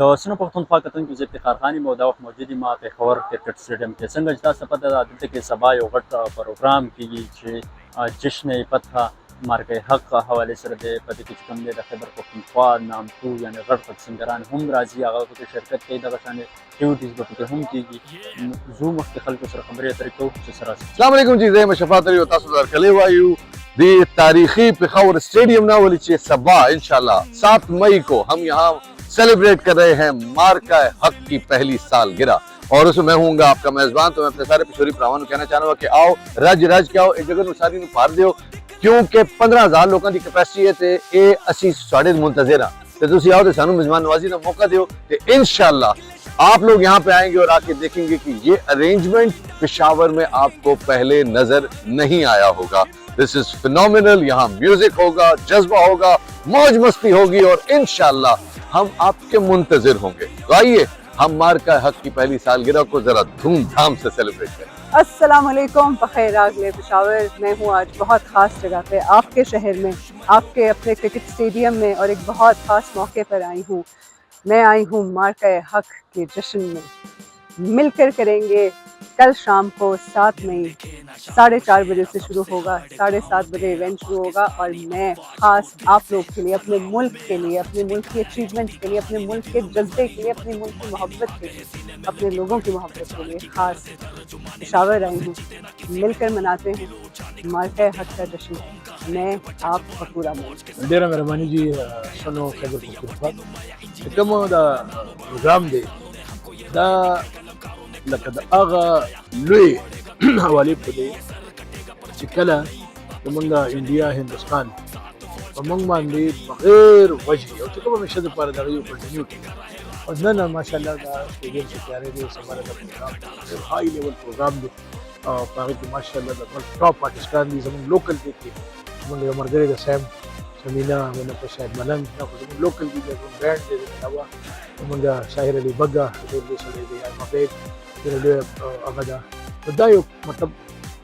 د وسنو پښتونخوا کتونکو زه افتخار خان یم او دا وخت موجود یم پېښور کرکټ سټېډیم کې. څنګه چې تاسو ته پته ده دلته کې سبا یو غټ پروګرام کېږي چې جشن فتح مارکه حق حوالې سره دی. په دې کې چې کوم دی د خیبر پښتونخوا نامتو یعنې غټ غټ سنګران هم راځي، هغه پکې شرکت کوي. دغه شانې اکټیویټیز به پکې هم کېږي. زه مخکې خلکو سره خبرې اترې کوو چې سره السلام علیکم جی، زه یم شفاعت علی او تاسو درکلی وایو د تاریخی پېښور स्टेडियम ना वाली चे सबा इंशाल्लाह 7 मई को हम यहाँ सेलिब्रेट कर रहे हैं मार्का हक की पहली सालगिरह और उसमें मैं हूँगा आपका मेजबान। तो मैं अपने सारे पिछोरी भरावां कहना चाहूँगा कि आओ रज के आओ, एक जगह सारी पार दियो क्योंकि 15,000 लोगों की कैपेसिटी है ते ये असी साढ़े मुंतज़िर हाँ ते तुसी आओ तो सानू मेजबान नवाजी का मौका दियो ते इंशाल्लाह आप लोग यहाँ पे आएंगे और आके देखेंगे कि ये अरेंजमेंट पेशावर में आपको पहले नजर नहीं आया होगा। This is phenomenal. यहाँ म्यूजिक होगा, जज्बा होगा, मौज मस्ती होगी और इंशाल्लाह हम आपके मुंतजिर होंगे। तो आइए हम मार्का हक की पहली सालगिरह को जरा धूमधाम से सेलिब्रेट करें। अस्सलाम वालेकुम, बखैर आगले पेशावर। मैं हूँ आज बहुत ख़ास जगह पे, आपके शहर में, आपके अपने क्रिकेट स्टेडियम में, और एक बहुत ख़ास मौके पर आई हूँ। मैं आई हूँ मार्का हक के जश्न में। मिलकर करेंगे कल शाम को 7 मई 4:30 बजे से शुरू होगा, 7:30 बजे इवेंट शुरू होगा। और मैं ख़ास आप लोग के लिए, अपने मुल्क के लिए, अपने मुल्क की अचीवमेंट के लिए, अपने मुल्क के जज्बे के लिए, अपने मुल्क की मोहब्बत के लिए, अपने लोगों की मोहब्बत के लिए ख़ास पेशावर आई हूँ। मिलकर मनाते हैं मार्का हक का जश्न। मैं आप पूरा Bandera Meramani ji sono Khabar Pukhuwa. Kamo da program de da لکه د هغه لوی حوالې په دی چې کله زمونږ انډیا هندوستان په موږ باندې بغیر وجې او چې کوم همیشه دپاره دغه یو کنټینیو کړي. او نن ماشاءالله دا سټېډیم چې تیاری دی سبا د پروګرام های لیول پروګرام دی او په هغې کې ماشاءالله د ملک ټاپ آرټسټان دي. زموږ لوکل دی کې زموږ یو ملګری د سیم سمینا منفه شاهد ملنګ دا خو زموږ لوکل دي، زموږ برانډ دی. د علاوه زموږ شاهر علي بګا ډېر لوی سړی دی، المبید ډېر لوی هغه ده. نو دا یو مطلب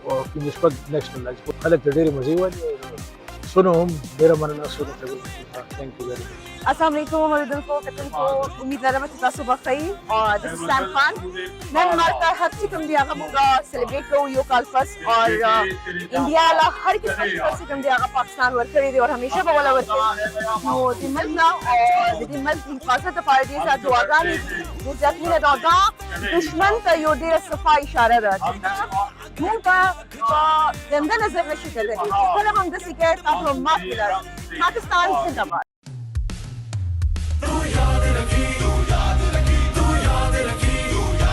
په نسبت نیشنل لایف خلک ته ډېرې مزې والي. سونو هم ډېره مننه سونو ته. Thank you very much. अस्सलाम वालेकुम औरतों को कतन को उम्मीद है कि तासु बखैर और दिस इज सैम खान। मैं मार्का हक की कम दिया का सेलिब्रेट को यो काल फर्स्ट और इंडिया ला हर किस्म की कम दिया का पाकिस्तान वर्कर दे और हमेशा बवाला वर्कर वो दिमला और दिमल की हिफाजत पार्टी से दुआगान वो जख्मी दौगा दुश्मन का यो दे सफा इशारा रहा मुंह का गंदा नजर नशी कर रहे हैं। हम दसी के आप लोग माफ करा पाकिस्तान जिंदाबाद।